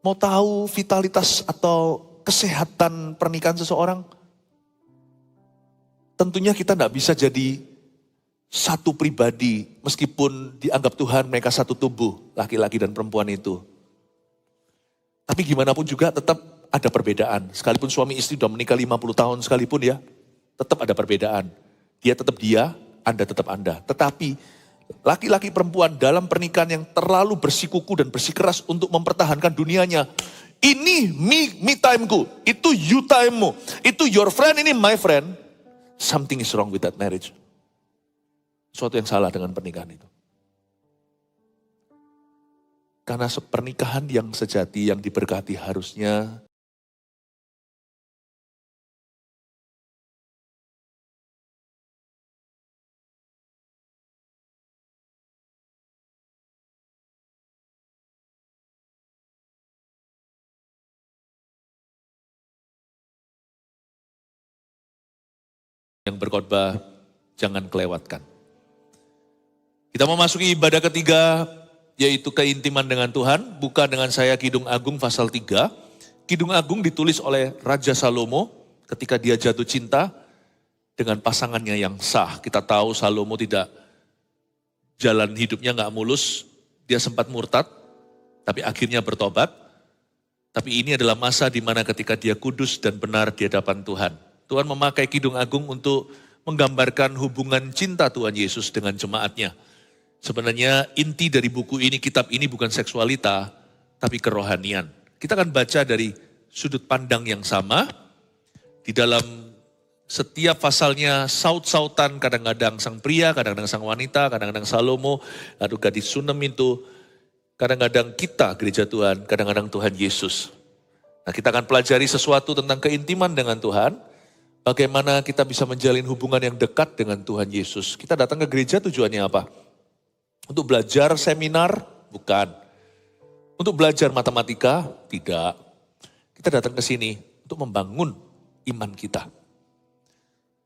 Mau tahu vitalitas atau kesehatan pernikahan seseorang? Tentunya kita tidak bisa jadi satu pribadi, meskipun dianggap Tuhan mereka satu tubuh, laki-laki dan perempuan itu. Tapi gimana pun juga tetap ada perbedaan. Sekalipun suami istri sudah menikah 50 tahun sekalipun ya, tetap ada perbedaan. Dia tetap dia, Anda tetap Anda. Tetapi laki-laki perempuan dalam pernikahan yang terlalu bersikuku dan bersikeras untuk mempertahankan dunianya. Ini me time-ku, itu you time-mu, itu your friend, ini my friend. Something is wrong with that marriage. Sesuatu yang salah dengan pernikahan itu. Karena pernikahan yang sejati, yang diberkati harusnya yang berkhotbah jangan kelewatkan. Kita memasuki ibadah ketiga, yaitu keintiman dengan Tuhan. Buka dengan saya Kidung Agung pasal 3. Kidung Agung ditulis oleh Raja Salomo ketika dia jatuh cinta dengan pasangannya yang sah. Kita tahu Salomo tidak, jalan hidupnya gak mulus, dia sempat murtad, tapi akhirnya bertobat. Tapi ini adalah masa di mana ketika dia kudus dan benar di hadapan Tuhan. Tuhan memakai Kidung Agung untuk menggambarkan hubungan cinta Tuhan Yesus dengan jemaatnya. Sebenarnya inti dari buku ini, kitab ini bukan seksualita, tapi kerohanian. Kita akan baca dari sudut pandang yang sama. Di dalam setiap pasalnya saut-sautan, kadang-kadang sang pria, kadang-kadang sang wanita, kadang-kadang Salomo, lalu gadis Sunem itu, kadang-kadang kita gereja Tuhan, kadang-kadang Tuhan Yesus. Nah, kita akan pelajari sesuatu tentang keintiman dengan Tuhan. Bagaimana kita bisa menjalin hubungan yang dekat dengan Tuhan Yesus. Kita datang ke gereja tujuannya apa? Untuk belajar seminar? Bukan. Untuk belajar matematika? Tidak. Kita datang ke sini untuk membangun iman kita.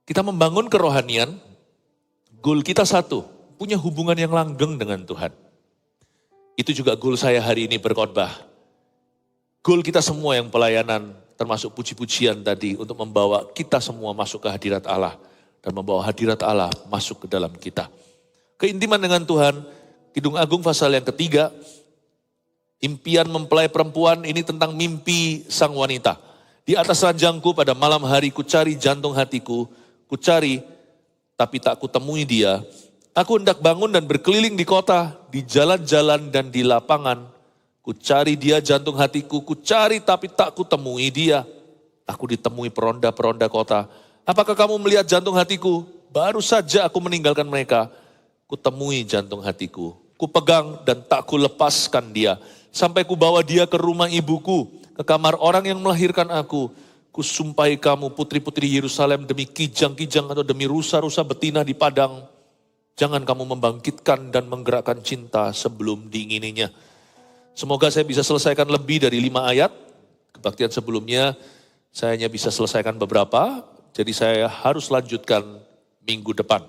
Kita membangun kerohanian, goal kita satu, punya hubungan yang langgeng dengan Tuhan. Itu juga goal saya hari ini berkhotbah. Goal kita semua yang pelayanan, termasuk puji-pujian tadi, untuk membawa kita semua masuk ke hadirat Allah. Dan membawa hadirat Allah masuk ke dalam kita. Keintiman dengan Tuhan, Kidung Agung pasal yang ketiga, impian mempelai perempuan ini tentang mimpi sang wanita. Di atas ranjangku pada malam hari kucari jantung hatiku, kucari tapi tak kutemui dia. Aku hendak bangun dan berkeliling di kota, di jalan-jalan dan di lapangan. Kucari dia jantung hatiku, kucari tapi tak kutemui dia. Aku ditemui peronda-peronda kota. Apakah kamu melihat jantung hatiku? Baru saja aku meninggalkan mereka. Kutemui jantung hatiku. Kupegang dan tak kulepaskan dia. Sampai kubawa dia ke rumah ibuku, ke kamar orang yang melahirkan aku. Kusumpahi kamu putri-putri Yerusalem demi kijang-kijang atau demi rusa-rusa betina di padang. Jangan kamu membangkitkan dan menggerakkan cinta sebelum diingininya. Semoga saya bisa selesaikan lebih dari 5 ayat. Kebaktian sebelumnya saya hanya bisa selesaikan beberapa. Jadi saya harus lanjutkan minggu depan.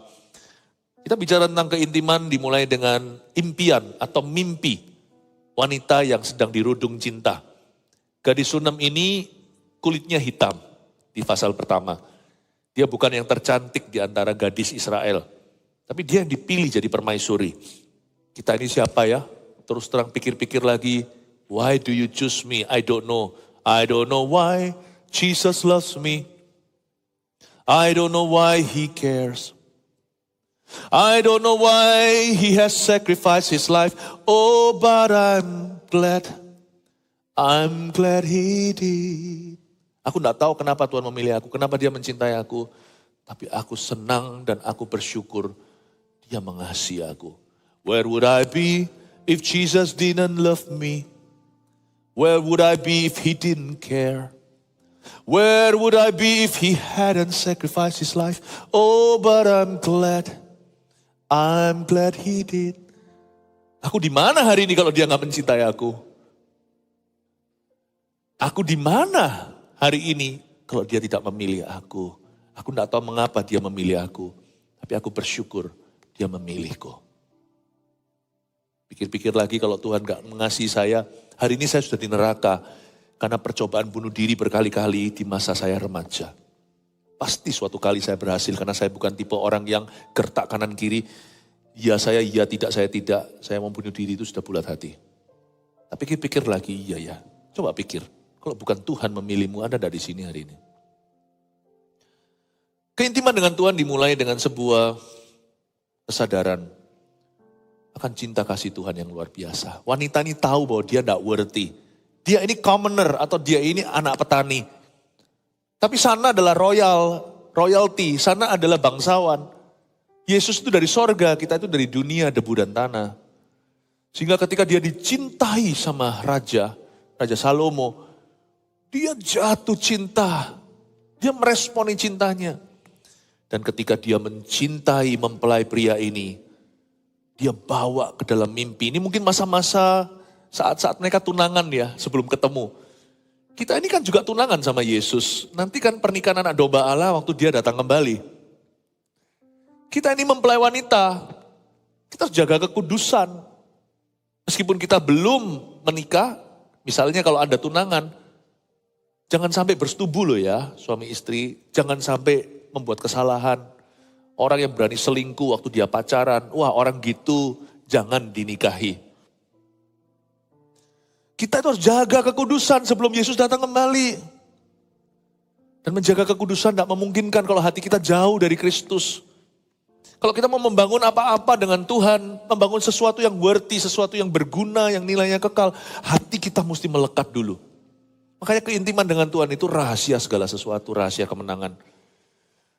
Kita bicara tentang keintiman dimulai dengan impian atau mimpi wanita yang sedang dirudung cinta. Gadis Sunem ini kulitnya hitam di pasal pertama. Dia bukan yang tercantik di antara gadis Israel. Tapi dia yang dipilih jadi permaisuri. Kita ini siapa ya? Terus terang pikir-pikir lagi, why do you choose me? I don't know. I don't know why Jesus loves me. I don't know why he cares. I don't know why he has sacrificed his life. Oh, but I'm glad. I'm glad he did. Aku tidak tahu kenapa Tuhan memilih aku, kenapa dia mencintai aku. Tapi aku senang dan aku bersyukur dia mengasihi aku. Where would I be if Jesus didn't love me? Where would I be if he didn't care? Where would I be if he hadn't sacrificed his life? Oh, but I'm glad he did. Aku di mana hari ini kalau dia nggak mencintai aku? Aku di mana hari ini kalau dia tidak memilih aku? Aku tidak tahu mengapa dia memilih aku, tapi aku bersyukur dia memilihku. Pikir-pikir lagi kalau Tuhan gak mengasihi saya, hari ini saya sudah di neraka. Karena percobaan bunuh diri berkali-kali di masa saya remaja. Pasti suatu kali saya berhasil karena saya bukan tipe orang yang gertak kanan kiri. Ya saya, ya tidak, saya tidak. Saya mau bunuh diri itu sudah bulat hati. Tapi pikir lagi, iya ya. Coba pikir, kalau bukan Tuhan memilihmu, Anda ada di sini hari ini. Keintiman dengan Tuhan dimulai dengan sebuah kesadaran akan cinta kasih Tuhan yang luar biasa. Wanita ini tahu bahwa dia tidak worthy. Dia ini commoner atau dia ini anak petani. Tapi sana adalah royalty, sana adalah bangsawan. Yesus itu dari sorga, kita itu dari dunia, debu dan tanah. Sehingga ketika dia dicintai sama Raja Salomo, dia jatuh cinta. Dia meresponi cintanya. Dan ketika dia mencintai mempelai pria ini, dia bawa ke dalam mimpi. Ini mungkin masa-masa saat-saat mereka tunangan ya, sebelum ketemu. Kita ini kan juga tunangan sama Yesus. Nanti kan pernikahan anak domba Allah waktu dia datang kembali. Kita ini mempelai wanita. Kita harus jaga kekudusan. Meskipun kita belum menikah, misalnya kalau Anda tunangan, jangan sampai bersetubuh loh ya, suami istri. Jangan sampai membuat kesalahan. Orang yang berani selingkuh waktu dia pacaran, wah orang gitu jangan dinikahi. Kita itu harus jaga kekudusan sebelum Yesus datang kembali. Dan menjaga kekudusan tidak memungkinkan kalau hati kita jauh dari Kristus. Kalau kita mau membangun apa-apa dengan Tuhan, membangun sesuatu yang worthy, sesuatu yang berguna, yang nilainya kekal, hati kita mesti melekat dulu. Makanya keintiman dengan Tuhan itu rahasia segala sesuatu, rahasia kemenangan.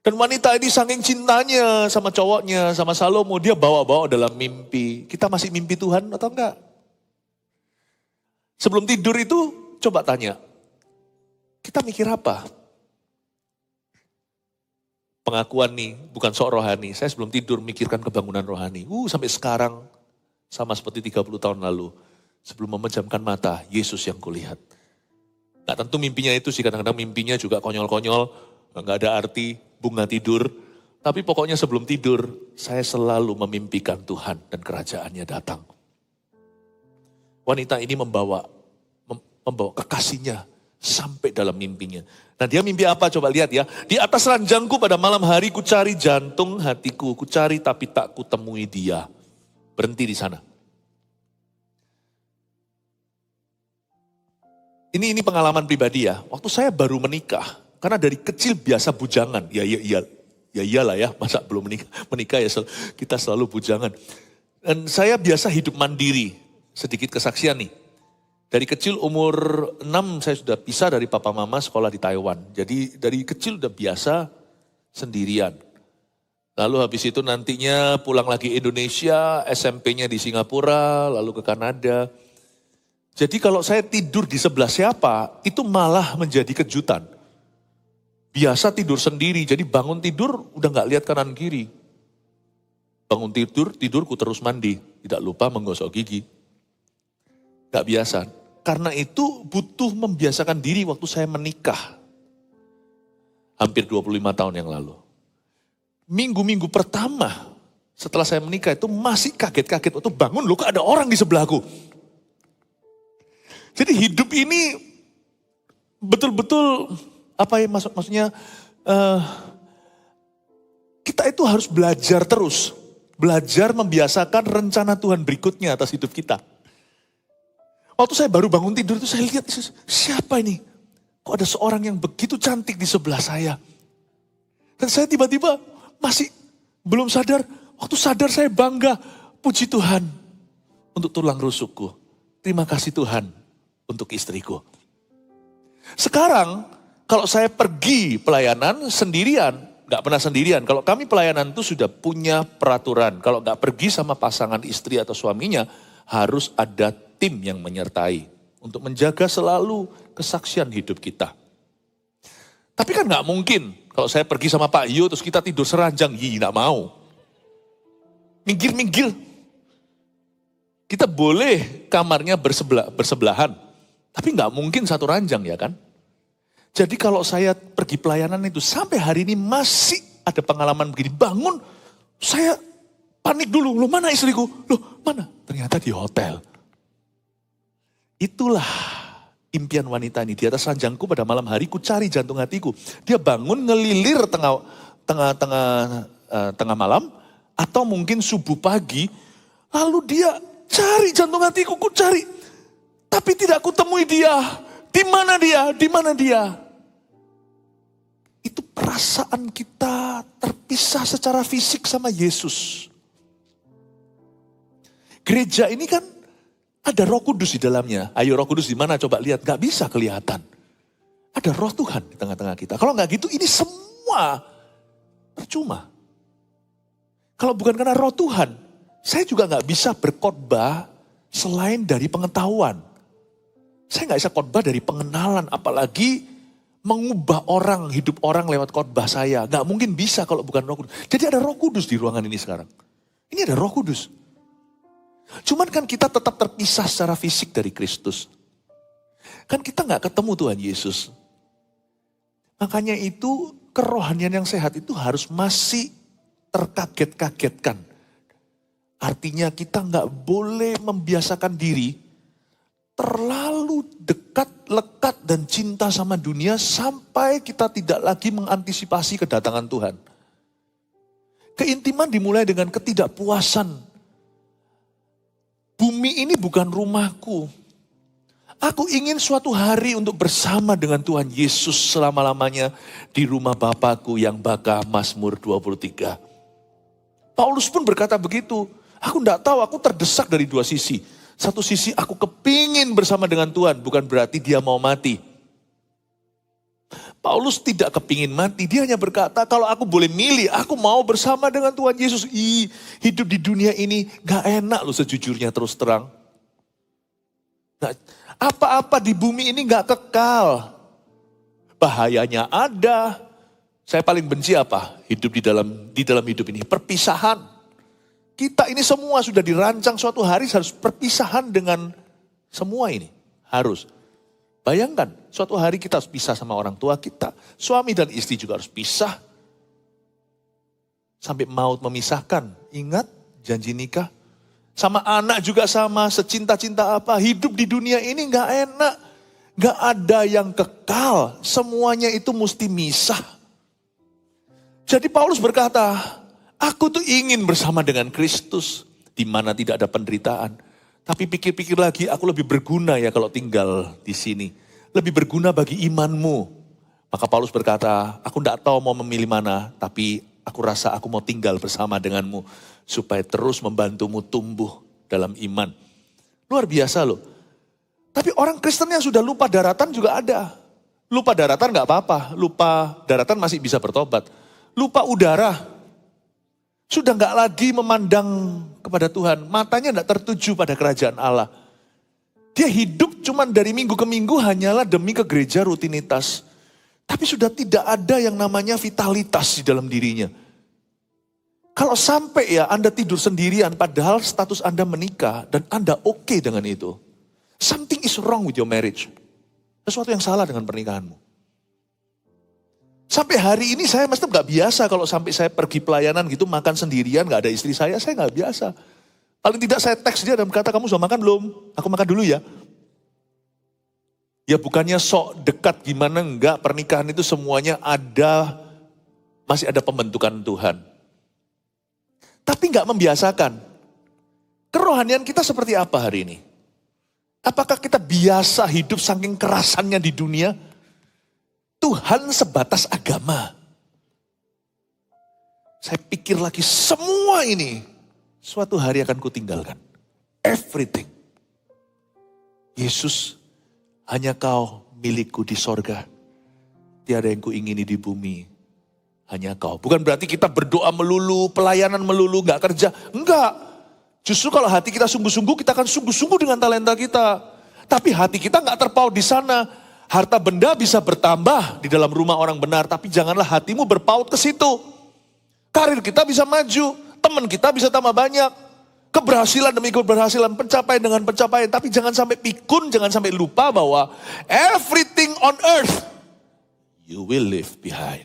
Dan wanita ini saking cintanya sama cowoknya, sama Salomo, dia bawa-bawa dalam mimpi. Kita masih mimpi Tuhan atau enggak? Sebelum tidur itu, coba tanya, kita mikir apa? Pengakuan nih, bukan sok rohani. Saya sebelum tidur mikirkan kebangunan rohani. Sampai sekarang, sama seperti 30 tahun lalu. Sebelum memejamkan mata, Yesus yang kulihat. Nggak tentu mimpinya itu sih, kadang-kadang mimpinya juga konyol-konyol, nggak ada arti. Bunga tidur, tapi pokoknya sebelum tidur saya selalu memimpikan Tuhan dan kerajaannya datang. Wanita ini membawa kekasihnya sampai dalam mimpinya. Nah dia mimpi apa coba lihat ya. Di atas ranjangku pada malam hari ku cari jantung hatiku, ku cari tapi tak ku temui dia. Berhenti di sana. Ini pengalaman pribadi ya. Waktu saya baru menikah. Karena dari kecil biasa bujangan, ya iyalah ya, masa belum menikah ya kita selalu bujangan. Dan saya biasa hidup mandiri, sedikit kesaksian nih. Dari kecil umur 6 saya sudah pisah dari papa mama sekolah di Taiwan. Jadi dari kecil udah biasa sendirian. Lalu habis itu nantinya pulang lagi Indonesia, SMP-nya di Singapura, lalu ke Kanada. Jadi kalau saya tidur di sebelah siapa, itu malah menjadi kejutan. Biasa tidur sendiri, jadi bangun tidur udah gak lihat kanan kiri. Bangun tidurku terus mandi, tidak lupa menggosok gigi. Gak biasa, karena itu butuh membiasakan diri waktu saya menikah. Hampir 25 tahun yang lalu. Minggu-minggu pertama setelah saya menikah itu masih kaget-kaget. Waktu bangun loh kok ada orang di sebelahku. Jadi hidup ini betul-betul... Apa ya maksudnya kita itu harus belajar terus. Belajar membiasakan rencana Tuhan berikutnya atas hidup kita. Waktu saya baru bangun tidur itu saya lihat siapa ini? Kok ada seorang yang begitu cantik di sebelah saya? Dan saya tiba-tiba masih belum sadar. Waktu sadar saya bangga. Puji Tuhan untuk tulang rusukku. Terima kasih Tuhan untuk istriku. Sekarang kalau saya pergi pelayanan sendirian, gak pernah sendirian. Kalau kami pelayanan itu sudah punya peraturan. Kalau gak pergi sama pasangan istri atau suaminya, harus ada tim yang menyertai. Untuk menjaga selalu kesaksian hidup kita. Tapi kan gak mungkin. Kalau saya pergi sama Pak Yu terus kita tidur seranjang, gak mau. Minggir-minggir. Kita boleh kamarnya bersebelahan. Tapi gak mungkin satu ranjang ya kan. Jadi kalau saya pergi pelayanan itu sampai hari ini masih ada pengalaman begini. Bangun, saya panik dulu, loh mana istriku? Loh mana? Ternyata di hotel. Itulah impian wanita ini. Di atas ranjangku pada malam hari ku cari jantung hatiku. Dia bangun ngelilir tengah malam atau mungkin subuh pagi. Lalu dia cari jantung hatiku, ku cari. Tapi tidak kutemui dia. Di mana dia? Di mana dia? Itu perasaan kita terpisah secara fisik sama Yesus. Gereja ini kan ada Roh Kudus di dalamnya. Ayo Roh Kudus di mana? Coba lihat, gak bisa kelihatan. Ada Roh Tuhan di tengah-tengah kita. Kalau gak gitu ini semua percuma. Kalau bukan karena Roh Tuhan, saya juga gak bisa berkhotbah selain dari pengetahuan. Saya gak bisa khotbah dari pengenalan, apalagi mengubah orang, hidup orang lewat khotbah saya. Gak mungkin bisa kalau bukan Roh Kudus. Jadi ada Roh Kudus di ruangan ini sekarang. Ini ada Roh Kudus. Cuman kan kita tetap terpisah secara fisik dari Kristus. Kan kita gak ketemu Tuhan Yesus. Makanya itu kerohanian yang sehat itu harus masih terkaget-kagetkan. Artinya kita gak boleh membiasakan diri terlalu dekat, lekat dan cinta sama dunia sampai kita tidak lagi mengantisipasi kedatangan Tuhan. Keintiman dimulai dengan ketidakpuasan. Bumi ini bukan rumahku. Aku ingin suatu hari untuk bersama dengan Tuhan Yesus selama-lamanya di rumah Bapakku yang baka. Mazmur 23. Paulus pun berkata begitu. Aku tidak tahu, aku terdesak dari dua sisi. Satu sisi aku kepingin bersama dengan Tuhan, bukan berarti dia mau mati. Paulus tidak kepingin mati, dia hanya berkata kalau aku boleh milih, aku mau bersama dengan Tuhan Yesus. Hidup di dunia ini gak enak loh sejujurnya terus terang. Nah, apa-apa di bumi ini gak kekal. Bahayanya ada. Saya paling benci apa? Hidup di dalam hidup ini, perpisahan. Kita ini semua sudah dirancang suatu hari harus perpisahan dengan semua ini. Harus. Bayangkan, suatu hari kita harus pisah sama orang tua kita. Suami dan istri juga harus pisah. Sampai maut memisahkan. Ingat janji nikah. Sama anak juga sama, secinta-cinta apa. Hidup di dunia ini gak enak. Gak ada yang kekal. Semuanya itu mesti misah. Jadi Paulus berkata, aku tuh ingin bersama dengan Kristus. Di mana tidak ada penderitaan. Tapi pikir-pikir lagi, aku lebih berguna ya kalau tinggal di sini. Lebih berguna bagi imanmu. Maka Paulus berkata, aku tidak tahu mau memilih mana, tapi aku rasa aku mau tinggal bersama denganmu. Supaya terus membantumu tumbuh dalam iman. Luar biasa loh. Tapi orang Kristen yang sudah lupa daratan juga ada. Lupa daratan gak apa-apa, lupa daratan masih bisa bertobat. Lupa udara. Sudah gak lagi memandang kepada Tuhan. Matanya gak tertuju pada kerajaan Allah. Dia hidup cuma dari minggu ke minggu hanyalah demi ke gereja rutinitas. Tapi sudah tidak ada yang namanya vitalitas di dalam dirinya. Kalau sampai ya Anda tidur sendirian padahal status Anda menikah dan Anda oke dengan itu. Something is wrong with your marriage. Sesuatu yang salah dengan pernikahanmu. Sampai hari ini saya mesti gak biasa kalau sampai saya pergi pelayanan gitu makan sendirian gak ada istri saya gak biasa. Paling tidak saya teks dia dan berkata kamu sudah makan belum? Aku makan dulu ya. Ya bukannya sok dekat gimana enggak, pernikahan itu semuanya ada, masih ada pembentukan Tuhan. Tapi gak membiasakan. Kerohanian kita seperti apa hari ini? Apakah kita biasa hidup saking kerasannya di dunia? Tuhan sebatas agama. Saya pikir lagi semua ini suatu hari akan kutinggalkan. Everything. Yesus, hanya kau milikku di sorga. Tiada yang kuingini di bumi. Hanya kau. Bukan berarti kita berdoa melulu, pelayanan melulu, gak kerja. Enggak. Justru kalau hati kita sungguh-sungguh, kita akan sungguh-sungguh dengan talenta kita. Tapi hati kita gak terpaut di sana. Harta benda bisa bertambah di dalam rumah orang benar, tapi janganlah hatimu berpaut ke situ. Karir kita bisa maju, teman kita bisa tambah banyak. Keberhasilan demi keberhasilan, pencapaian dengan pencapaian. Tapi jangan sampai pikun, jangan sampai lupa bahwa everything on earth you will leave behind.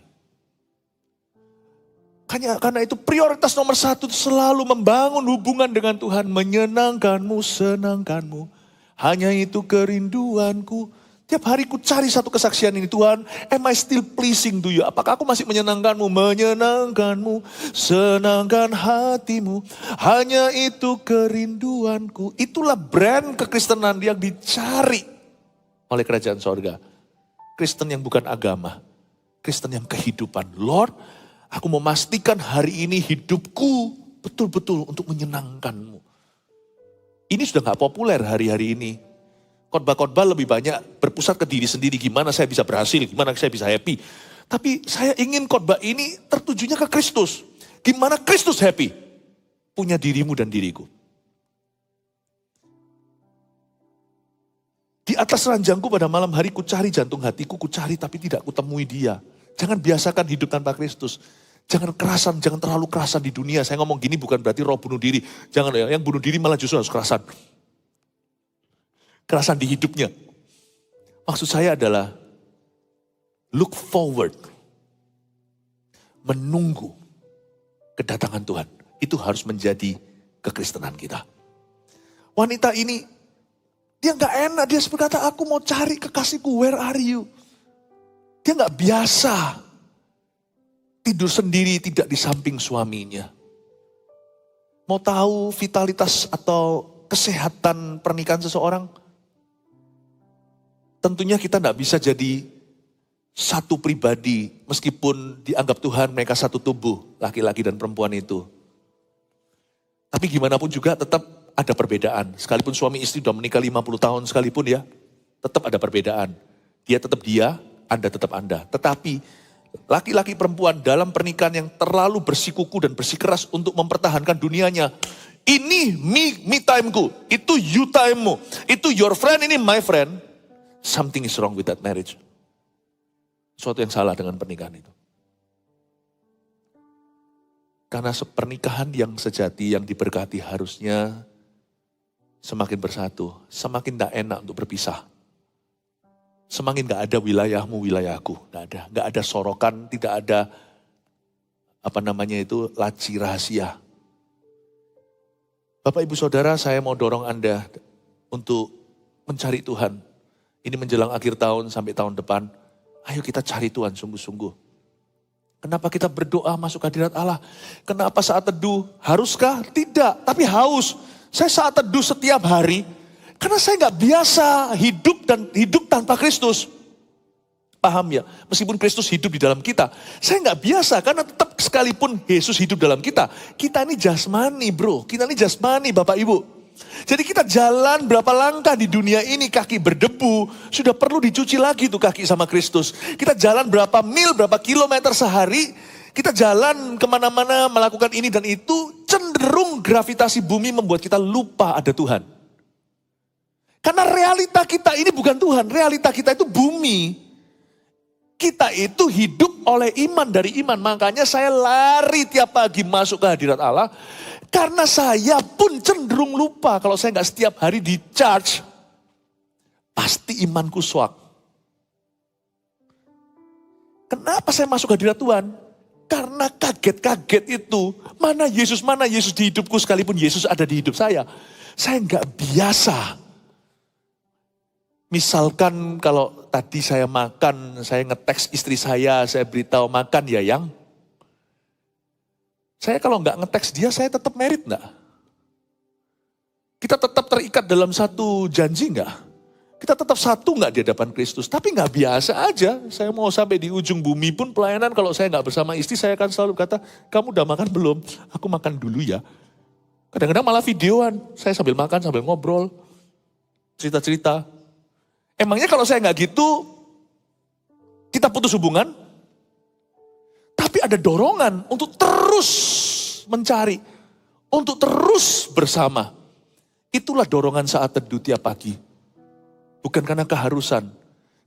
Hanya karena itu prioritas nomor satu itu selalu membangun hubungan dengan Tuhan. Menyenangkanmu, senangkanmu. Hanya itu kerinduanku. Tiap hari ku cari satu kesaksian ini. Tuhan, am I still pleasing to you? Apakah aku masih menyenangkanmu? Menyenangkanmu, senangkan hatimu. Hanya itu kerinduanku. Itulah brand kekristenan yang dicari oleh kerajaan sorga. Kristen yang bukan agama. Kristen yang kehidupan. Lord, aku memastikan hari ini hidupku betul-betul untuk menyenangkanmu. Ini sudah gak populer hari-hari ini. Khotbah-khotbah lebih banyak berpusat ke diri sendiri. Gimana saya bisa berhasil, gimana saya bisa happy. Tapi saya ingin khotbah ini tertujunya ke Kristus. Gimana Kristus happy? Punya dirimu dan diriku. Di atas ranjangku pada malam hari ku cari jantung hatiku, ku cari tapi tidak kutemui dia. Jangan biasakan hidup tanpa Kristus. Jangan kerasan, jangan terlalu kerasan di dunia. Saya ngomong gini bukan berarti roh bunuh diri. Jangan, yang bunuh diri malah justru harus kerasan. Kerasan di hidupnya. Maksud saya adalah look forward. Menunggu kedatangan Tuhan. Itu harus menjadi kekristenan kita. Wanita ini, dia gak enak. Dia berkata, aku mau cari kekasihku, where are you? Dia gak biasa tidur sendiri tidak di samping suaminya. Mau tahu vitalitas atau kesehatan pernikahan seseorang? Tentunya kita gak bisa jadi satu pribadi. Meskipun dianggap Tuhan mereka satu tubuh, laki-laki dan perempuan itu. Tapi gimana pun juga tetap ada perbedaan. Sekalipun suami istri sudah menikah 50 tahun sekalipun ya, tetap ada perbedaan. Dia tetap dia, Anda tetap Anda. Tetapi laki-laki perempuan dalam pernikahan yang terlalu bersikuku dan bersikeras untuk mempertahankan dunianya. Ini me time-ku, itu you time-mu. Itu your friend, ini my friend. Something is wrong with that marriage. Sesuatu yang salah dengan pernikahan itu. Karena pernikahan yang sejati, yang diberkati harusnya semakin bersatu, semakin tak enak untuk berpisah. Semakin gak ada wilayahmu, wilayahku. Gak ada sorokan, tidak ada laci rahasia. Bapak Ibu Saudara, saya mau dorong Anda untuk mencari Tuhan. Ini menjelang akhir tahun sampai tahun depan. Ayo kita cari Tuhan sungguh-sungguh. Kenapa kita berdoa masuk hadirat Allah? Kenapa saat teduh? Haruskah? Tidak, tapi haus. Saya saat teduh setiap hari. Karena saya gak biasa hidup tanpa Kristus. Paham ya? Meskipun Kristus hidup di dalam kita. Saya gak biasa karena tetap sekalipun Yesus hidup dalam kita. Kita ini jasmani bro. Kita ini jasmani Bapak Ibu. Jadi kita jalan berapa langkah di dunia ini kaki berdebu. Sudah perlu dicuci lagi tuh kaki sama Kristus. Kita jalan berapa mil, berapa kilometer sehari. Kita jalan kemana-mana melakukan ini dan itu. Cenderung gravitasi bumi membuat kita lupa ada Tuhan. Karena realita kita ini bukan Tuhan, realita kita itu bumi. Kita itu hidup oleh iman dari iman. Makanya saya lari tiap pagi masuk ke hadirat Allah. Karena saya pun cenderung lupa kalau saya gak setiap hari di charge. Pasti imanku swak. Kenapa saya masuk ke hadirat Tuhan? Karena kaget-kaget itu. Mana Yesus di hidupku sekalipun Yesus ada di hidup saya. Saya gak biasa. Misalkan kalau tadi saya makan, saya ngeteks istri saya beritahu makan ya yang. Saya kalau nggak ngeteks dia, saya tetap married nggak? Kita tetap terikat dalam satu janji nggak? Kita tetap satu nggak di hadapan Kristus? Tapi nggak biasa aja, saya mau sampai di ujung bumi pun pelayanan kalau saya nggak bersama istri, saya akan selalu kata, kamu udah makan belum? Aku makan dulu ya. Kadang-kadang malah videoan, saya sambil makan, sambil ngobrol, cerita-cerita. Emangnya kalau saya nggak gitu, kita putus hubungan? Tapi ada dorongan untuk terus mencari, untuk terus bersama. Itulah dorongan saat teduh tiap pagi. Bukan karena keharusan.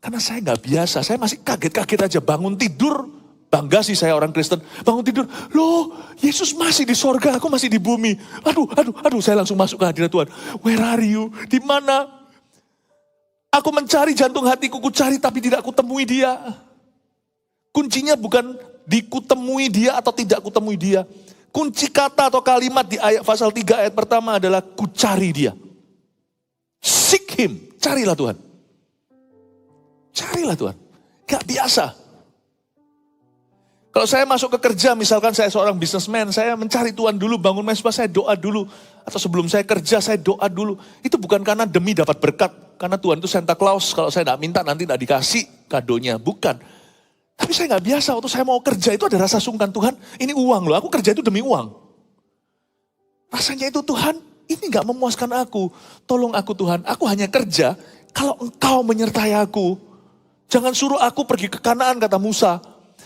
Karena saya nggak biasa, saya masih kaget-kaget aja bangun tidur. Bangga sih saya orang Kristen, bangun tidur. Loh, Yesus masih di sorga, aku masih di bumi. Aduh, saya langsung masuk ke hadirat Tuhan. Where are you? Di mana? Aku mencari jantung hatiku, ku cari tapi tidak aku temui dia. Kuncinya bukan Dikutemui dia atau tidak kutemui dia. Kunci kata atau kalimat di ayat pasal 3 ayat pertama adalah kucari dia. Seek him, carilah Tuhan. Carilah Tuhan. Gak biasa. Kalau saya masuk ke kerja, misalkan saya seorang businessman, saya mencari Tuhan dulu, bangun mesbah, saya doa dulu. Atau sebelum saya kerja, saya doa dulu. Itu bukan karena demi dapat berkat. Karena Tuhan itu Santa Claus, kalau saya tidak minta nanti tidak dikasih kadonya. Bukan. Tapi saya gak biasa, waktu saya mau kerja itu ada rasa sungkan. Tuhan, ini uang loh, aku kerja itu demi uang. Rasanya itu Tuhan, ini gak memuaskan aku. Tolong aku Tuhan, aku hanya kerja kalau Engkau menyertai aku. Jangan suruh aku pergi ke Kanaan, kata Musa.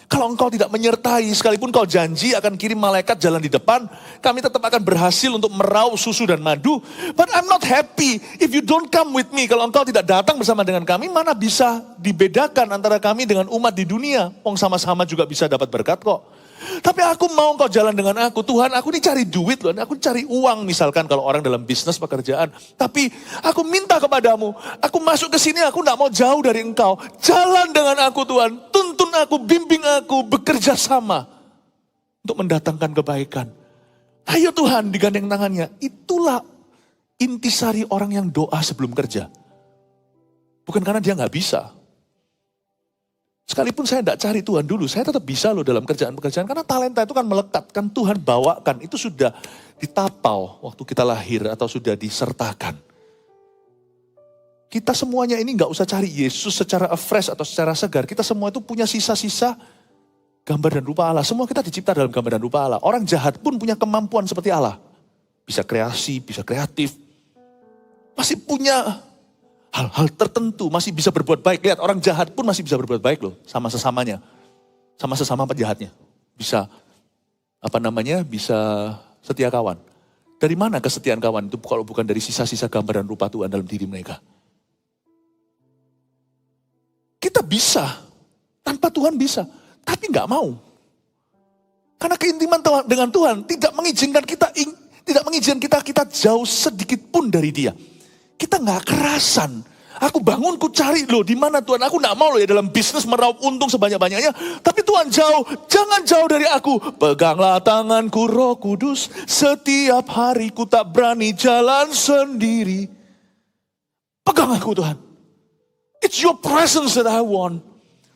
Kalau engkau tidak menyertai, sekalipun kau janji akan kirim malaikat jalan di depan, kami tetap akan berhasil untuk meraup susu dan madu. But I'm not happy if you don't come with me. Kalau engkau tidak datang bersama dengan kami, mana bisa dibedakan antara kami dengan umat di dunia. Wong sama-sama juga bisa dapat berkat kok. Tapi aku mau engkau jalan dengan aku. Tuhan, aku ini cari duit loh. Aku cari uang misalkan kalau orang dalam bisnis pekerjaan. Tapi aku minta kepadamu. Aku masuk ke sini, aku tidak mau jauh dari engkau. Jalan dengan aku Tuhan. Tuntun aku, bimbing aku, bekerja sama. Untuk mendatangkan kebaikan. Ayo Tuhan, digandeng tangannya. Itulah intisari orang yang doa sebelum kerja. Bukan karena dia nggak bisa. Sekalipun saya tidak cari Tuhan dulu, saya tetap bisa loh dalam kerjaan-pekerjaan. Karena talenta itu kan melekat, kan Tuhan bawakan. Itu sudah ditapau waktu kita lahir atau sudah disertakan. Kita semuanya ini nggak usah cari Yesus secara afresh atau secara segar. Kita semua itu punya sisa-sisa gambar dan rupa Allah. Semua kita dicipta dalam gambar dan rupa Allah. Orang jahat pun punya kemampuan seperti Allah. Bisa kreasi, bisa kreatif. Masih punya hal-hal tertentu, masih bisa berbuat baik. Lihat, orang jahat pun masih bisa berbuat baik loh, sama sesamanya. Sama sesama penjahatnya. Bisa, bisa setia kawan. Dari mana kesetiaan kawan itu kalau bukan dari sisa-sisa gambar dan rupa Tuhan dalam diri mereka? Kita bisa, tanpa Tuhan bisa, tapi nggak mau. Karena keintiman dengan Tuhan tidak mengizinkan kita jauh sedikit pun dari Dia. Kita nggak kerasan. Aku bangun, ku cari loh, di mana Tuhan? Aku nggak mau loh ya dalam bisnis meraup untung sebanyak-banyaknya. Tapi Tuhan jauh, jangan jauh dari aku. Peganglah tanganku Roh Kudus. Setiap hari ku tak berani jalan sendiri. Pegang aku Tuhan. It's your presence that I want.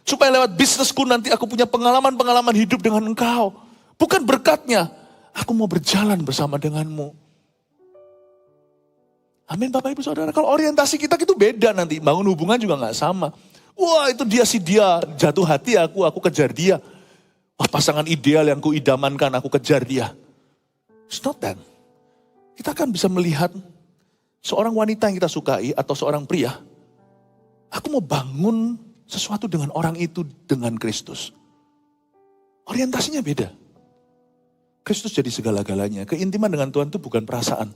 Supaya lewat bisnisku nanti aku punya pengalaman-pengalaman hidup dengan Engkau. Bukan berkatnya. Aku mau berjalan bersama denganmu. Amin Bapak Ibu Saudara. Kalau orientasi kita itu beda nanti. Bangun hubungan juga gak sama. Wah itu dia jatuh hati aku kejar dia. Wah pasangan ideal yang ku idamankan aku kejar dia. It's not that. Kita akan bisa melihat seorang wanita yang kita sukai atau seorang pria. Aku mau bangun sesuatu dengan orang itu dengan Kristus. Orientasinya beda. Kristus jadi segala-galanya. Keintiman dengan Tuhan itu bukan perasaan.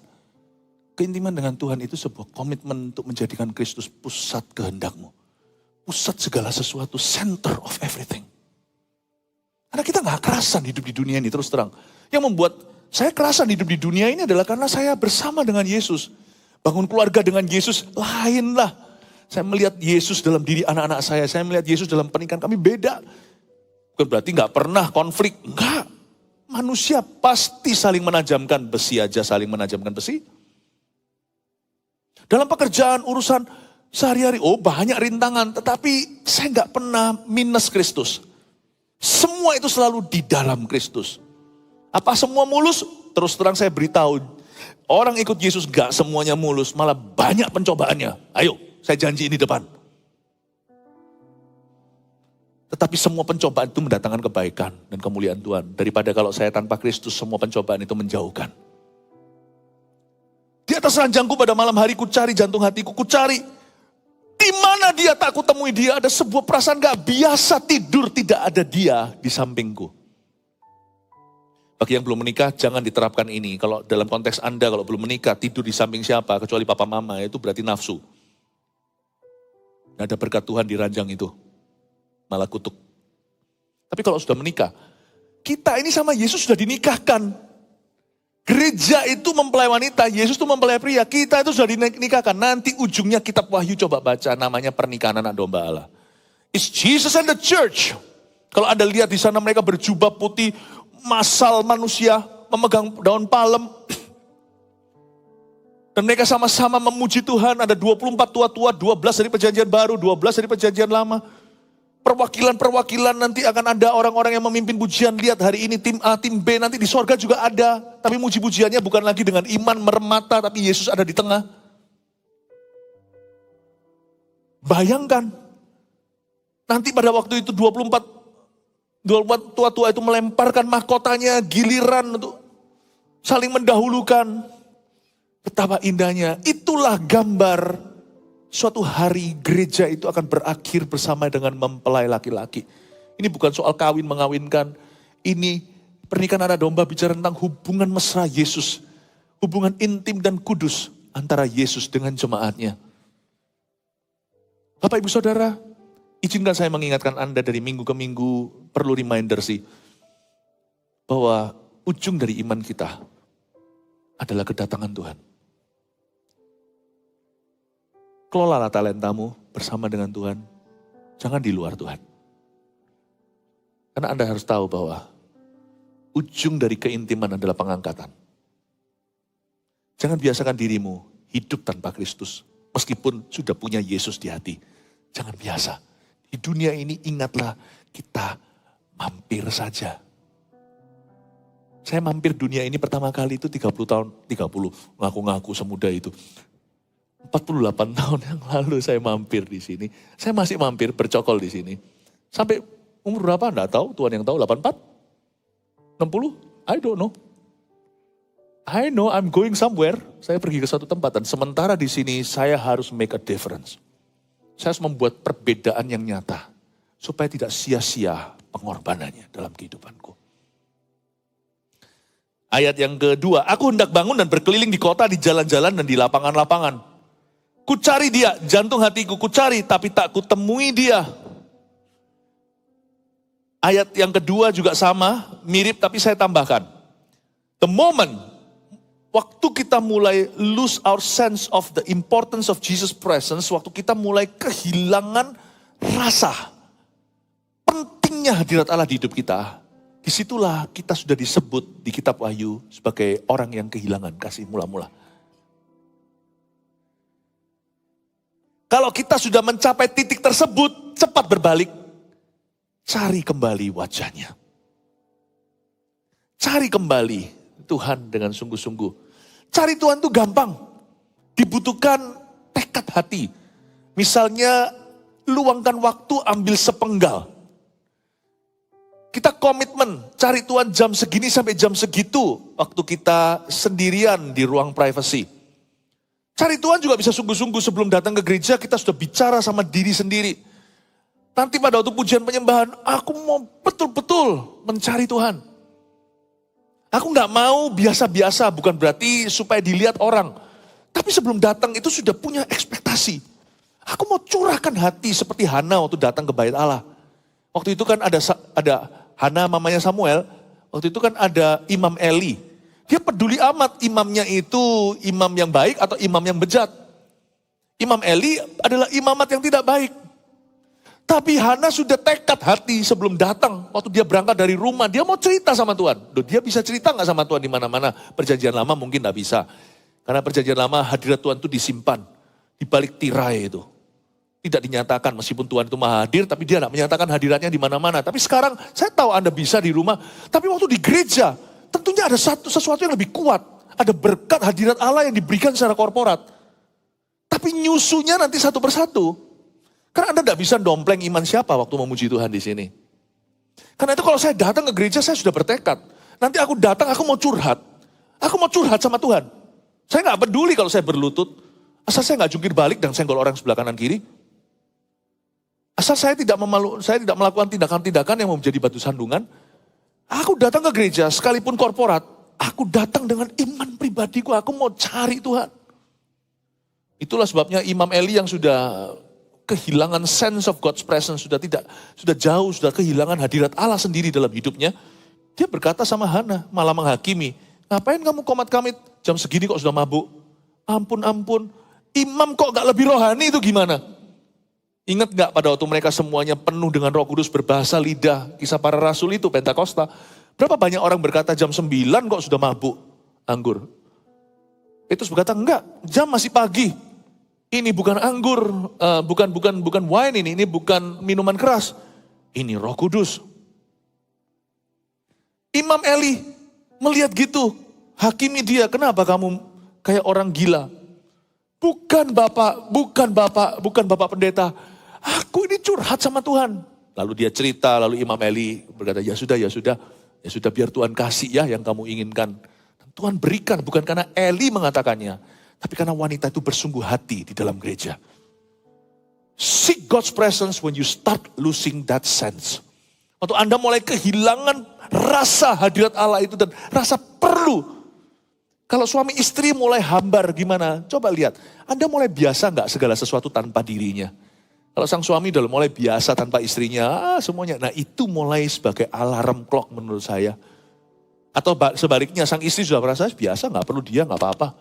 Keintiman dengan Tuhan itu sebuah komitmen untuk menjadikan Kristus pusat kehendakmu. Pusat segala sesuatu, center of everything. Karena kita gak kerasan hidup di dunia ini terus terang. Yang membuat saya kerasan hidup di dunia ini adalah karena saya bersama dengan Yesus. Bangun keluarga dengan Yesus, lainlah. Saya melihat Yesus dalam diri anak-anak saya melihat Yesus dalam pernikahan kami beda. Bukan berarti gak pernah konflik, enggak. Manusia pasti saling menajamkan besi aja, saling menajamkan besi. Dalam pekerjaan, urusan sehari-hari, banyak rintangan. Tetapi saya gak pernah minus Kristus. Semua itu selalu di dalam Kristus. Apa semua mulus? Terus terang saya beritahu. Orang ikut Yesus gak semuanya mulus, malah banyak pencobaannya. Ayo, saya janji ini depan. Tetapi semua pencobaan itu mendatangkan kebaikan dan kemuliaan Tuhan. Daripada kalau saya tanpa Kristus, semua pencobaan itu menjauhkan. Di atas ranjangku pada malam hari ku cari jantung hatiku, ku cari. Di mana dia tak kutemui dia, ada sebuah perasaan gak biasa tidur tidak ada dia di sampingku. Bagi yang belum menikah, jangan diterapkan ini. Kalau dalam konteks Anda, kalau belum menikah, tidur di samping siapa, kecuali papa mama, itu berarti nafsu. Gak ada berkat Tuhan di ranjang itu. Malah kutuk. Tapi kalau sudah menikah, kita ini sama Yesus sudah dinikahkan. Gereja itu mempelai wanita, Yesus itu mempelai pria. Kita itu sudah dinikahkan. Nanti ujungnya kitab Wahyu coba baca, namanya pernikahan anak domba Allah. It's Jesus and the church. Kalau Anda lihat di sana mereka berjubah putih, massal manusia memegang daun palem. Dan mereka sama-sama memuji Tuhan. Ada 24 tua-tua, 12 dari perjanjian baru, 12 dari perjanjian lama. Perwakilan-perwakilan nanti akan ada orang-orang yang memimpin pujian. Lihat hari ini tim A, tim B, nanti di sorga juga ada. Tapi muji-pujiannya bukan lagi dengan iman meremata, tapi Yesus ada di tengah. Bayangkan, nanti pada waktu itu 24 tua-tua itu melemparkan mahkotanya, giliran untuk saling mendahulukan. Betapa indahnya, itulah gambar suatu hari gereja itu akan berakhir bersama dengan mempelai laki-laki. Ini bukan soal kawin mengawinkan, ini pernikahan anak domba bicara tentang hubungan mesra Yesus. Hubungan intim dan kudus antara Yesus dengan jemaatnya. Bapak Ibu Saudara, izinkan saya mengingatkan Anda dari minggu ke minggu, perlu reminder sih, bahwa ujung dari iman kita adalah kedatangan Tuhan. Kelolalah talentamu bersama dengan Tuhan, jangan di luar Tuhan. Karena Anda harus tahu bahwa ujung dari keintiman adalah pengangkatan. Jangan biasakan dirimu hidup tanpa Kristus, meskipun sudah punya Yesus di hati. Jangan biasa. Di dunia ini ingatlah kita mampir saja. Saya mampir dunia ini pertama kali itu 30 tahun, 30, ngaku-ngaku semuda itu. 48 tahun yang lalu saya mampir di sini. Saya masih mampir bercokol di sini. Sampai umur berapa enggak tahu, Tuhan yang tahu, 84? 60? I don't know. I know I'm going somewhere. Saya pergi ke suatu tempat dan sementara di sini saya harus make a difference. Saya harus membuat perbedaan yang nyata supaya tidak sia-sia pengorbanannya dalam kehidupanku. Ayat yang kedua, aku hendak bangun dan berkeliling di kota, di jalan-jalan dan di lapangan-lapangan. Kucari dia, jantung hatiku kucari, tapi tak kutemui dia. Ayat yang kedua juga sama, mirip tapi saya tambahkan. The moment, waktu kita mulai lose our sense of the importance of Jesus' presence, waktu kita mulai kehilangan rasa pentingnya hadirat Allah di hidup kita, disitulah kita sudah disebut di kitab Wahyu sebagai orang yang kehilangan kasih mula-mula. Kalau kita sudah mencapai titik tersebut, cepat berbalik. Cari kembali wajahnya. Cari kembali Tuhan dengan sungguh-sungguh. Cari Tuhan itu gampang. Dibutuhkan tekad hati. Misalnya, luangkan waktu ambil sepenggal. Kita komitmen, cari Tuhan jam segini sampai jam segitu. Waktu kita sendirian di ruang privasi. Cari Tuhan juga bisa sungguh-sungguh sebelum datang ke gereja kita sudah bicara sama diri sendiri. Nanti pada waktu pujian penyembahan, aku mau betul-betul mencari Tuhan. Aku gak mau biasa-biasa, bukan berarti supaya dilihat orang. Tapi sebelum datang itu sudah punya ekspektasi. Aku mau curahkan hati seperti Hana waktu datang ke bait Allah. Waktu itu kan ada Hana mamanya Samuel, waktu itu kan ada Imam Eli. Dia peduli amat imamnya itu imam yang baik atau imam yang bejat. Imam Eli adalah imamat yang tidak baik. Tapi Hana sudah tekad hati sebelum datang. Waktu dia berangkat dari rumah, dia mau cerita sama Tuhan. Dia bisa cerita gak sama Tuhan di mana-mana? Perjanjian lama mungkin gak bisa. Karena perjanjian lama hadirat Tuhan itu disimpan. Di balik tirai itu. Tidak dinyatakan meskipun Tuhan itu maha hadir, tapi dia gak menyatakan hadiratnya di mana-mana. Tapi sekarang saya tahu Anda bisa di rumah. Tapi waktu di gereja, tentunya ada sesuatu yang lebih kuat. Ada berkat hadirat Allah yang diberikan secara korporat. Tapi nyusunya nanti satu persatu. Karena Anda tidak bisa dompleng iman siapa waktu memuji Tuhan di sini. Karena itu kalau saya datang ke gereja, saya sudah bertekad. Nanti aku datang, aku mau curhat. Aku mau curhat sama Tuhan. Saya nggak peduli kalau saya berlutut. Asal saya nggak jungkir balik dan senggol orang sebelah kanan kiri. Asal saya tidak melakukan tindakan-tindakan yang mau menjadi batu sandungan. Aku datang ke gereja, sekalipun korporat. Aku datang dengan iman pribadiku, aku mau cari Tuhan. Itulah sebabnya Imam Eli yang sudah kehilangan sense of God's presence, sudah jauh, sudah kehilangan hadirat Allah sendiri dalam hidupnya. Dia berkata sama Hana, malah menghakimi, ngapain kamu komat kamit jam segini kok sudah mabuk? Ampun, imam kok gak lebih rohani itu gimana? Ingat gak pada waktu mereka semuanya penuh dengan Roh Kudus berbahasa lidah, Kisah Para Rasul itu, Pentakosta. Berapa banyak orang berkata jam 9 kok sudah mabuk anggur. Petrus berkata, enggak, jam masih pagi. Ini bukan anggur, bukan wine ini bukan minuman keras. Ini Roh Kudus. Imam Eli melihat gitu, hakimi dia, kenapa kamu kayak orang gila? Bukan bapak pendeta. Aku ini curhat sama Tuhan. Lalu dia cerita, lalu Imam Eli berkata, ya sudah, biar Tuhan kasih ya yang kamu inginkan. Dan Tuhan berikan, bukan karena Eli mengatakannya, tapi karena wanita itu bersungguh hati di dalam gereja. Seek God's presence when you start losing that sense. Waktu Anda mulai kehilangan rasa hadirat Allah itu dan rasa perlu. Kalau suami istri mulai hambar gimana? Coba lihat, Anda mulai biasa nggak segala sesuatu tanpa dirinya? Kalau sang suami udah mulai biasa tanpa istrinya, semuanya. Nah itu mulai sebagai alarm clock menurut saya. Atau sebaliknya, sang istri sudah merasa biasa, nggak perlu dia, nggak apa-apa.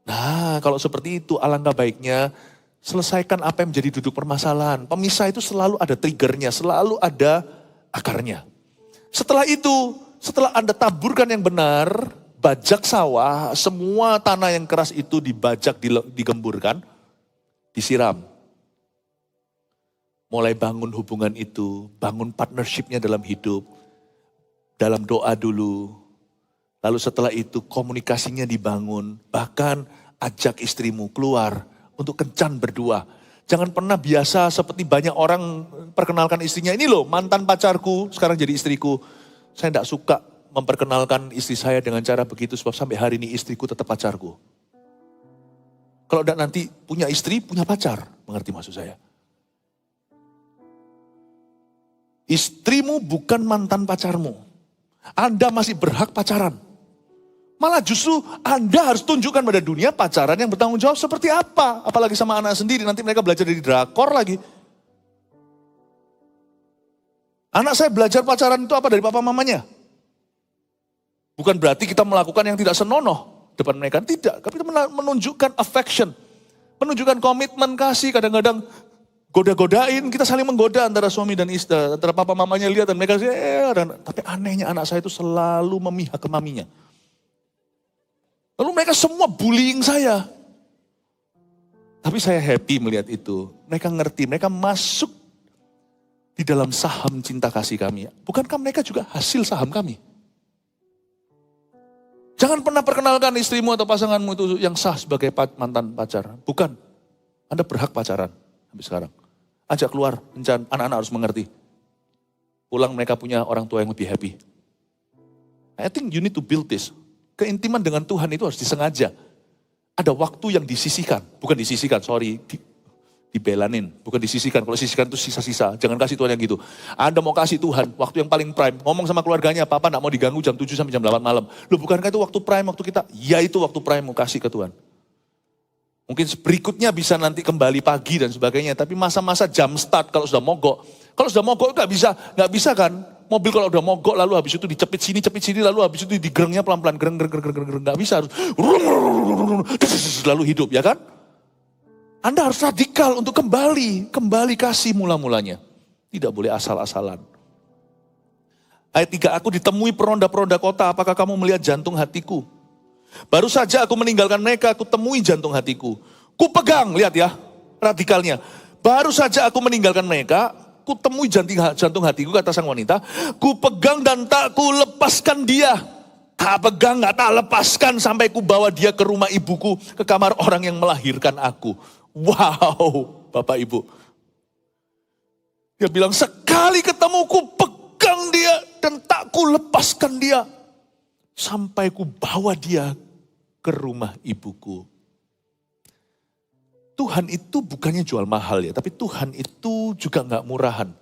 Nah kalau seperti itu, alangkah baiknya selesaikan apa yang menjadi duduk permasalahan. Pemisah itu selalu ada triggernya, selalu ada akarnya. Setelah itu, setelah Anda taburkan yang benar, bajak sawah, semua tanah yang keras itu dibajak, digemburkan, disiram. Mulai bangun hubungan itu, bangun partnershipnya dalam hidup, dalam doa dulu. Lalu setelah itu komunikasinya dibangun, bahkan ajak istrimu keluar untuk kencan berdua. Jangan pernah biasa seperti banyak orang perkenalkan istrinya, ini loh mantan pacarku, sekarang jadi istriku. Saya tidak suka memperkenalkan istri saya dengan cara begitu, sebab sampai hari ini istriku tetap pacarku. Kalau tidak nanti punya istri, punya pacar. Mengerti maksud saya? Istrimu bukan mantan pacarmu. Anda masih berhak pacaran. Malah justru Anda harus tunjukkan pada dunia pacaran yang bertanggung jawab seperti apa. Apalagi sama anak sendiri, nanti mereka belajar dari drakor lagi. Anak saya belajar pacaran itu apa dari papa mamanya? Bukan berarti kita melakukan yang tidak senonoh depan mereka, tidak. Tapi kita menunjukkan affection, menunjukkan komitmen kasih. Kadang-kadang goda-godain, kita saling menggoda antara suami dan istri, antara papa mamanya lihat dan mereka tapi anehnya anak saya itu selalu memihak ke maminya. Lalu mereka semua bullying saya. Tapi saya happy melihat itu. Mereka ngerti, mereka masuk di dalam saham cinta kasih kami. Bukankah mereka juga hasil saham kami? Jangan pernah perkenalkan istrimu atau pasanganmu itu yang sah sebagai mantan pacar. Bukan. Anda berhak pacaran sampai sekarang. Ajak keluar, kencan, anak-anak harus mengerti. Pulang mereka punya orang tua yang lebih happy. I think you need to build this. Keintiman dengan Tuhan itu harus disengaja. Ada waktu yang disisihkan. Bukan disisihkan, dibelanin. Bukan disisihkan, kalau disisihkan itu sisa-sisa. Jangan kasih Tuhan yang gitu. Anda mau kasih Tuhan, waktu yang paling prime. Ngomong sama keluarganya, papa gak mau diganggu jam 7 sampai jam 8 malam. Loh bukankah itu waktu prime waktu kita? Ya itu waktu prime mau kasih ke Tuhan. Mungkin berikutnya bisa nanti kembali pagi dan sebagainya. Tapi masa-masa jam start kalau sudah mogok. Kalau sudah mogok nggak bisa kan. Mobil kalau udah mogok lalu habis itu dicepit sini lalu habis itu digerengnya pelan-pelan gereng nggak bisa, harus lalu hidup ya kan? Anda harus radikal untuk kembali kasih mula-mulanya. Tidak boleh asal-asalan. Ayat 3, aku ditemui peronda-peronda kota, apakah kamu melihat jantung hatiku? Baru saja aku meninggalkan mereka, aku temui jantung hatiku. Ku pegang, lihat ya radikalnya. Baru saja aku meninggalkan mereka, ku temui jantung hatiku, kata sang wanita. Ku pegang dan tak ku lepaskan dia. Tak pegang, tak lepaskan sampai ku bawa dia ke rumah ibuku, ke kamar orang yang melahirkan aku. Wow, Bapak Ibu. Dia bilang, sekali ketemu ku pegang dia dan tak ku lepaskan dia. Sampai ku bawa dia ke rumah ibuku. Tuhan itu bukannya jual mahal ya, tapi Tuhan itu juga gak murahan.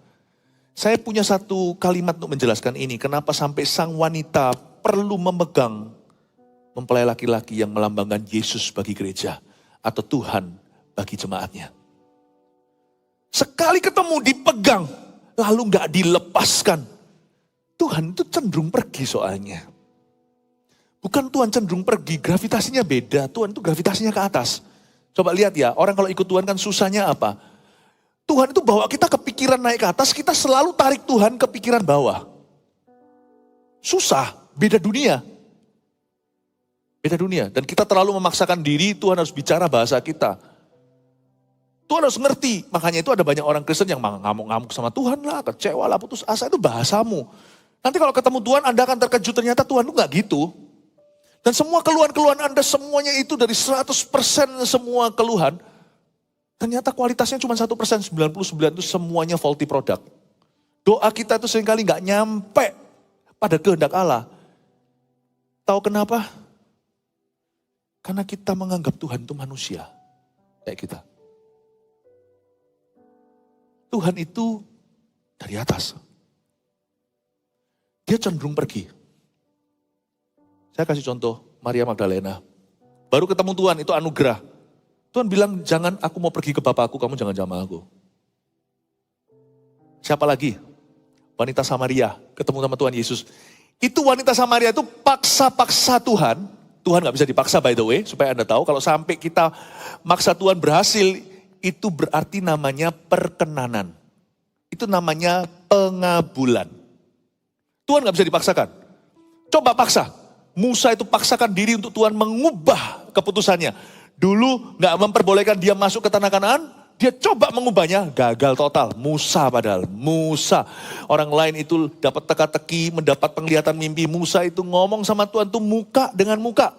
Saya punya satu kalimat untuk menjelaskan ini. Kenapa sampai sang wanita perlu memegang mempelai laki-laki yang melambangkan Yesus bagi gereja. Atau Tuhan bagi jemaatnya. Sekali ketemu dipegang, lalu gak dilepaskan. Tuhan itu cenderung pergi soalnya. Bukan Tuhan cenderung pergi, gravitasinya beda. Tuhan itu gravitasinya ke atas. Coba lihat ya, orang kalau ikut Tuhan kan susahnya apa? Tuhan itu bawa kita ke pikiran naik ke atas, kita selalu tarik Tuhan ke pikiran bawah. Susah, beda dunia. Beda dunia. Dan kita terlalu memaksakan diri, Tuhan harus bicara bahasa kita. Tuhan harus ngerti. Makanya itu ada banyak orang Kristen yang ngamuk-ngamuk sama Tuhan lah, kecewa lah, putus asa. Itu bahasamu. Nanti kalau ketemu Tuhan, Anda akan terkejut. Ternyata Tuhan itu gak gitu. Dan semua keluhan-keluhan Anda semuanya itu dari 100% semua keluhan. Ternyata kualitasnya cuma 1%, 99 itu semuanya faulty product. Doa kita itu seringkali gak nyampe pada kehendak Allah. Tahu kenapa? Karena kita menganggap Tuhan itu manusia. Kayak kita. Tuhan itu dari atas. Dia cenderung pergi. Saya kasih contoh, Maria Magdalena. Baru ketemu Tuhan, itu anugerah. Tuhan bilang, jangan aku mau pergi ke Bapakku, kamu jangan sama aku. Siapa lagi? Wanita Samaria, ketemu sama Tuhan Yesus. Itu wanita Samaria itu paksa-paksa Tuhan. Tuhan gak bisa dipaksa by the way, supaya Anda tahu. Kalau sampai kita maksa Tuhan berhasil, itu berarti namanya perkenanan. Itu namanya pengabulan. Tuhan gak bisa dipaksakan. Coba paksa. Musa itu paksakan diri untuk Tuhan mengubah keputusannya. Dulu gak memperbolehkan dia masuk ke tanah Kanaan, dia coba mengubahnya, gagal total. Musa padahal, Musa. Orang lain itu dapat teka-teki, mendapat penglihatan mimpi. Musa itu ngomong sama Tuhan tuh muka dengan muka.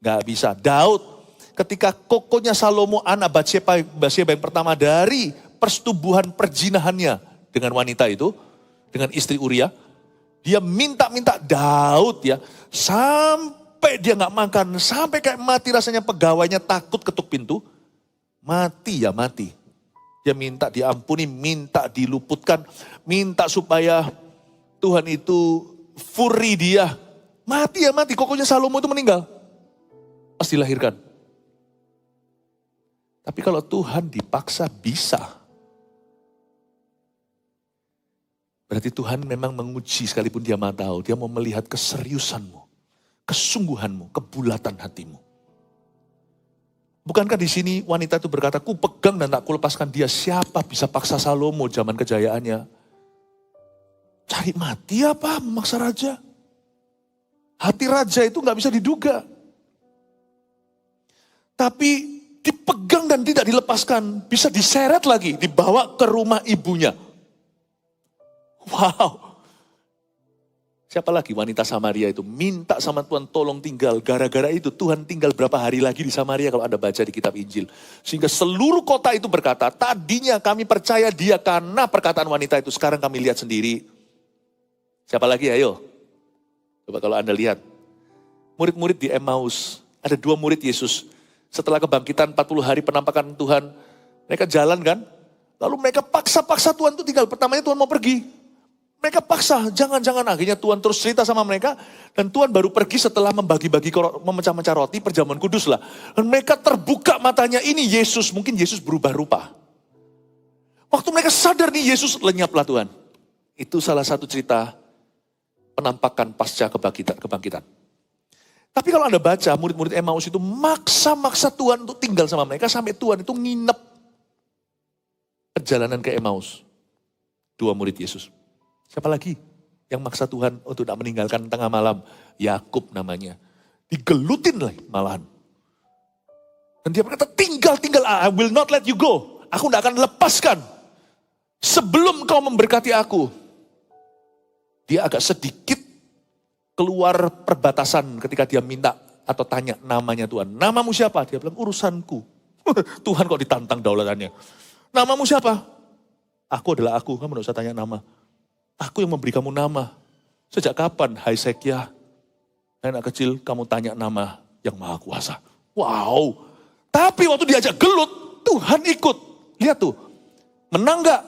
Gak bisa. Daud, ketika kokonya Salomo anak Batsyeba yang pertama dari persetubuhan perjinahannya dengan wanita itu, dengan istri Uria, dia minta-minta Daud ya, sampai dia gak makan, sampai kayak mati rasanya pegawainya takut ketuk pintu. Mati ya mati. Dia minta diampuni, minta diluputkan, minta supaya Tuhan itu fury dia. Mati ya mati, kokonya Salomo itu meninggal. Pas dilahirkan. Tapi kalau Tuhan dipaksa bisa. Berarti Tuhan memang menguji sekalipun dia mau tahu. Dia mau melihat keseriusanmu, kesungguhanmu, kebulatan hatimu. Bukankah di sini wanita itu berkata, ku pegang dan tak ku lepaskan dia. Siapa bisa paksa Salomo zaman kejayaannya? Cari mati apa memaksa raja? Hati raja itu gak bisa diduga. Tapi dipegang dan tidak dilepaskan. Bisa diseret lagi, dibawa ke rumah ibunya. Wow. Siapa lagi wanita Samaria itu minta sama Tuhan tolong tinggal. Gara-gara itu Tuhan tinggal berapa hari lagi di Samaria kalau Anda baca di kitab Injil. Sehingga seluruh kota itu berkata, tadinya kami percaya dia karena perkataan wanita itu. Sekarang kami lihat sendiri. Siapa lagi ayo? Coba kalau Anda lihat. Murid-murid di Emmaus. Ada 2 murid Yesus. Setelah kebangkitan 40 hari penampakan Tuhan. Mereka jalan kan. Lalu mereka paksa-paksa Tuhan itu tinggal. Pertamanya Tuhan mau pergi. Mereka paksa, jangan-jangan. Akhirnya Tuhan terus cerita sama mereka. Dan Tuhan baru pergi setelah membagi-bagi, memecah-mecah roti, perjamuan kudus lah. Dan mereka terbuka matanya, ini Yesus. Mungkin Yesus berubah rupa. Waktu mereka sadar nih Yesus, lenyaplah Tuhan. Itu salah satu cerita penampakan pasca kebangkitan. Tapi kalau Anda baca, murid-murid Emmaus itu maksa-maksa Tuhan untuk tinggal sama mereka. Sampai Tuhan itu nginep perjalanan ke Emmaus. 2 murid Yesus. Siapa lagi yang maksa Tuhan untuk tidak meninggalkan tengah malam? Yakub namanya. Digelutin lagi malahan. Dan dia berkata, tinggal, I will not let you go. Aku tidak akan lepaskan. Sebelum kau memberkati aku. Dia agak sedikit keluar perbatasan ketika dia minta atau tanya namanya Tuhan. Namamu siapa? Dia bilang, urusanku. Tuhan kok ditantang daulatannya. Namamu siapa? Aku adalah aku, kamu tidak usah tanya nama. Aku yang memberi kamu nama. Sejak kapan, hai Hezekiah, anak kecil, kamu tanya nama yang maha kuasa. Wow. Tapi waktu diajak gelut, Tuhan ikut. Lihat tuh, menang gak?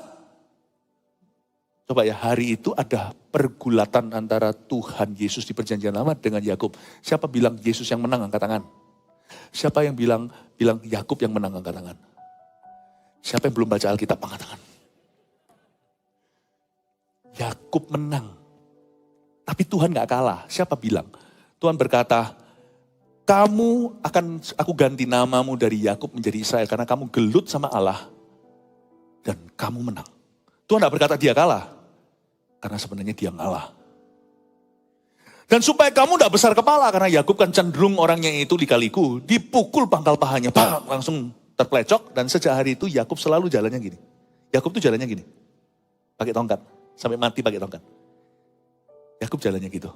Coba ya, hari itu ada pergulatan antara Tuhan Yesus di perjanjian lama dengan Yakub. Siapa bilang Yesus yang menang, angkat tangan. Siapa yang bilang Yakub yang menang, angkat tangan. Siapa yang belum baca Alkitab, angkat tangan. Yakub menang. Tapi Tuhan gak kalah. Siapa bilang? Tuhan berkata, Aku ganti namamu dari Yakub menjadi Israel karena kamu gelut sama Allah dan kamu menang. Tuhan tidak berkata dia kalah, karena sebenarnya dia ngalah. Dan supaya kamu tidak besar kepala, karena Yakub kan cenderung orangnya itu lika-liku, dipukul pangkal pahanya, langsung terplecok, dan sejak hari itu Yakub selalu jalannya gini. Yakub tuh jalannya gini, pakai tongkat, sampai mati pakai tongkat. Yakub jalannya gitu.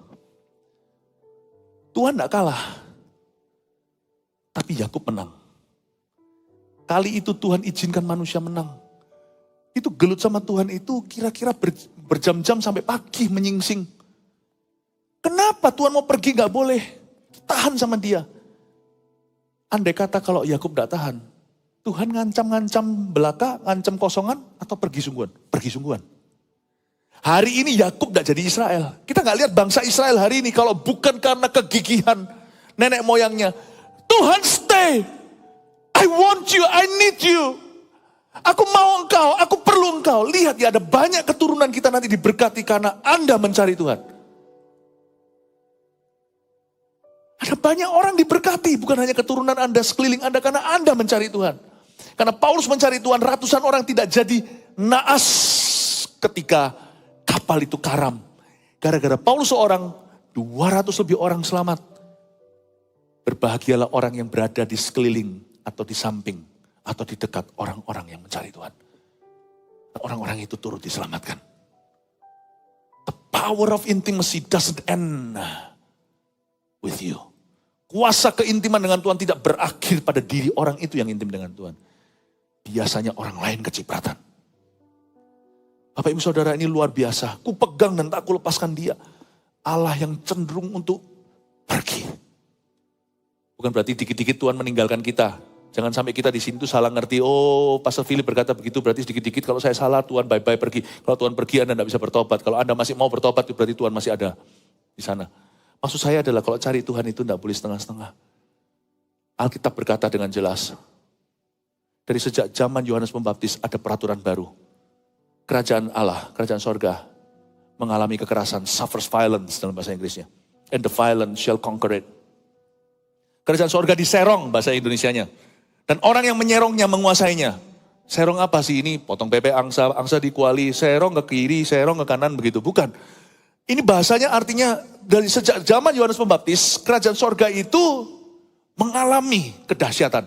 Tuhan tidak kalah, tapi Yakub menang. Kali itu Tuhan izinkan manusia menang. Itu gelut sama Tuhan itu kira-kira berjam-jam sampai pagi menyingsing. Kenapa Tuhan mau pergi gak boleh? Tahan sama dia. Andai kata kalau Yakub gak tahan, Tuhan ngancam-ngancam belaka, ngancam kosongan, atau pergi sungguhan? Pergi sungguhan. Hari ini Yakub gak jadi Israel. Kita gak lihat bangsa Israel hari ini kalau bukan karena kegigihan nenek moyangnya. Tuhan stay. I want you, I need you. Aku mau engkau, aku perlu engkau. Lihat ya, ada banyak keturunan kita nanti diberkati karena Anda mencari Tuhan. Ada banyak orang diberkati, bukan hanya keturunan Anda, sekeliling Anda, karena Anda mencari Tuhan. Karena Paulus mencari Tuhan, ratusan orang tidak jadi naas ketika kapal itu karam. Gara-gara Paulus seorang, 200 lebih orang selamat. Berbahagialah orang yang berada di sekeliling atau di samping atau di dekat orang-orang yang mencari Tuhan. Orang-orang itu turut diselamatkan. The power of intimacy doesn't end with you. Kuasa keintiman dengan Tuhan tidak berakhir pada diri orang itu yang intim dengan Tuhan. Biasanya orang lain kecipratan. Bapak ibu saudara, ini luar biasa. Ku pegang dan tak ku lepaskan dia. Allah yang cenderung untuk pergi. Bukan berarti dikit-dikit Tuhan meninggalkan kita. Jangan sampai kita di sini tuh salah ngerti. Oh, Pastor Philip berkata begitu, berarti sedikit-dikit kalau saya salah Tuhan bye-bye pergi. Kalau Tuhan pergi Anda tidak bisa bertobat. Kalau Anda masih mau bertobat itu berarti Tuhan masih ada di sana. Maksud saya adalah kalau cari Tuhan itu tidak boleh setengah-setengah. Alkitab berkata dengan jelas. Dari sejak zaman Yohanes Pembaptis ada peraturan baru. Kerajaan Allah, kerajaan sorga mengalami kekerasan, suffers violence dalam bahasa Inggrisnya. And the violent shall conquer it. Kerajaan sorga diserong bahasa Indonesianya. Dan orang yang menyerongnya menguasainya. Serong apa sih ini? Potong bebek angsa, angsa dikuali, serong ke kiri, serong ke kanan, begitu. Bukan. Ini bahasanya artinya dari sejak zaman Yohanes Pembaptis, kerajaan sorga itu mengalami kedahsyatan.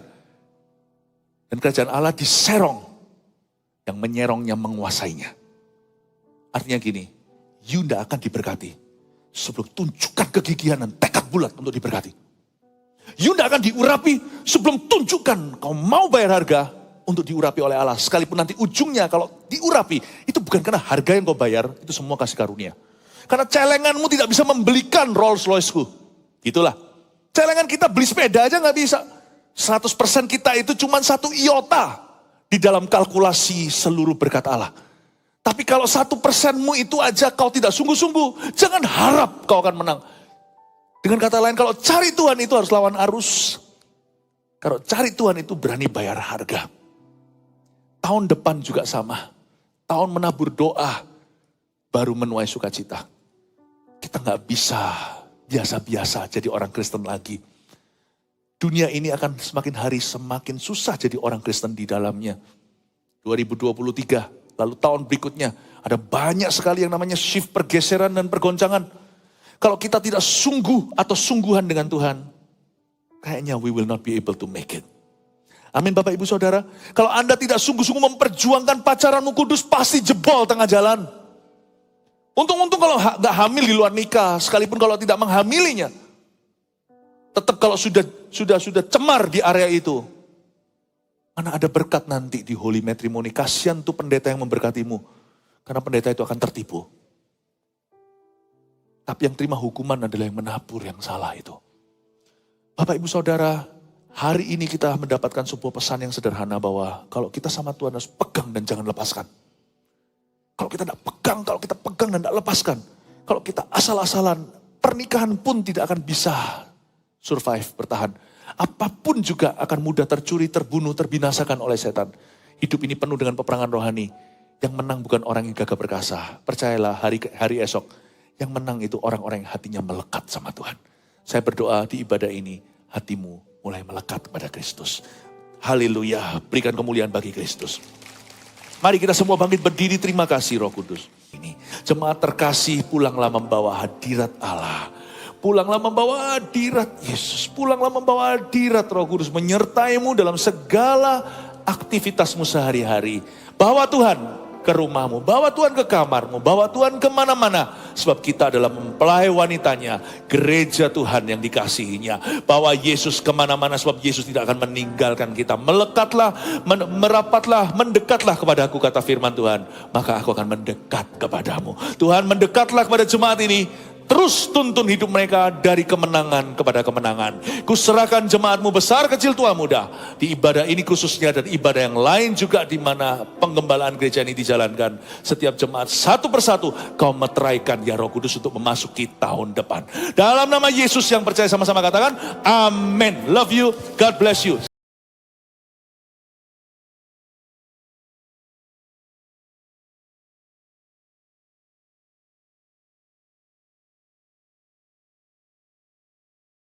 Dan kerajaan Allah diserong. Yang menyerongnya menguasainya. Artinya gini, you tidak akan diberkati. Sebelum tunjukkan kegigihan dan tekad bulat untuk diberkati. You tidak akan diurapi sebelum tunjukkan kau mau bayar harga untuk diurapi oleh Allah. Sekalipun nanti ujungnya kalau diurapi, itu bukan karena harga yang kau bayar, itu semua kasih karunia. Karena celenganmu tidak bisa membelikan Rolls Royce-ku. Gitulah. Celengan kita beli sepeda aja gak bisa. 100% kita itu cuma 1 iota di dalam kalkulasi seluruh berkat Allah. Tapi kalau 1%mu itu aja kau tidak sungguh-sungguh, jangan harap kau akan menang. Dengan kata lain, kalau cari Tuhan itu harus lawan arus. Kalau cari Tuhan itu berani bayar harga. Tahun depan juga sama. Tahun menabur doa, baru menuai sukacita. Kita gak bisa biasa-biasa jadi orang Kristen lagi. Dunia ini akan semakin hari semakin susah jadi orang Kristen di dalamnya. 2023, lalu tahun berikutnya, ada banyak sekali yang namanya shift, pergeseran dan pergoncangan. Kalau kita tidak sungguh atau sungguhan dengan Tuhan, kayaknya we will not be able to make it. Amin Bapak Ibu Saudara. Kalau Anda tidak sungguh-sungguh memperjuangkan pacaranmu kudus, pasti jebol tengah jalan. Untung-untung kalau gak hamil di luar nikah, sekalipun kalau tidak menghamilinya. Tetap kalau sudah cemar di area itu. Mana ada berkat nanti di Holy Matrimony. Kasihan tuh pendeta yang memberkatimu. Karena pendeta itu akan tertipu. Tapi yang terima hukuman adalah yang menabur yang salah itu. Bapak Ibu Saudara, hari ini kita mendapatkan sebuah pesan yang sederhana bahwa kalau kita sama Tuhan harus pegang dan jangan lepaskan. Kalau kita tidak pegang, kalau kita pegang dan tidak lepaskan. Kalau kita asal-asalan, pernikahan pun tidak akan bisa survive, bertahan. Apapun juga akan mudah tercuri, terbunuh, terbinasakan oleh setan. Hidup ini penuh dengan peperangan rohani. Yang menang bukan orang yang gagah perkasa. Percayalah hari esok. Yang menang itu orang-orang yang hatinya melekat sama Tuhan. Saya berdoa di ibadah ini, hatimu mulai melekat kepada Kristus. Haleluya, berikan kemuliaan bagi Kristus. Mari kita semua bangkit berdiri, terima kasih Roh Kudus. Ini jemaat terkasih, pulanglah membawa hadirat Allah. Pulanglah membawa hadirat Yesus. Pulanglah membawa hadirat Roh Kudus menyertaimu dalam segala aktivitasmu sehari-hari. Bawa Tuhan ke rumahmu, bawa Tuhan ke kamarmu, bawa Tuhan kemana-mana. Sebab kita adalah mempelai wanitanya, gereja Tuhan yang dikasihinya. Bawa Yesus kemana-mana sebab Yesus tidak akan meninggalkan kita. Melekatlah, merapatlah, mendekatlah kepadaku, kata firman Tuhan. Maka aku akan mendekat kepadamu. Tuhan, mendekatlah kepada jemaat ini. Terus tuntun hidup mereka dari kemenangan kepada kemenangan. Kuserahkan jemaatmu besar, kecil, tua, muda. Di ibadah ini khususnya dan ibadah yang lain juga di mana penggembalaan gereja ini dijalankan. Setiap jemaat satu persatu kau meteraikan ya Roh Kudus untuk memasuki tahun depan. Dalam nama Yesus yang percaya sama-sama katakan, amin. Love you, God bless you.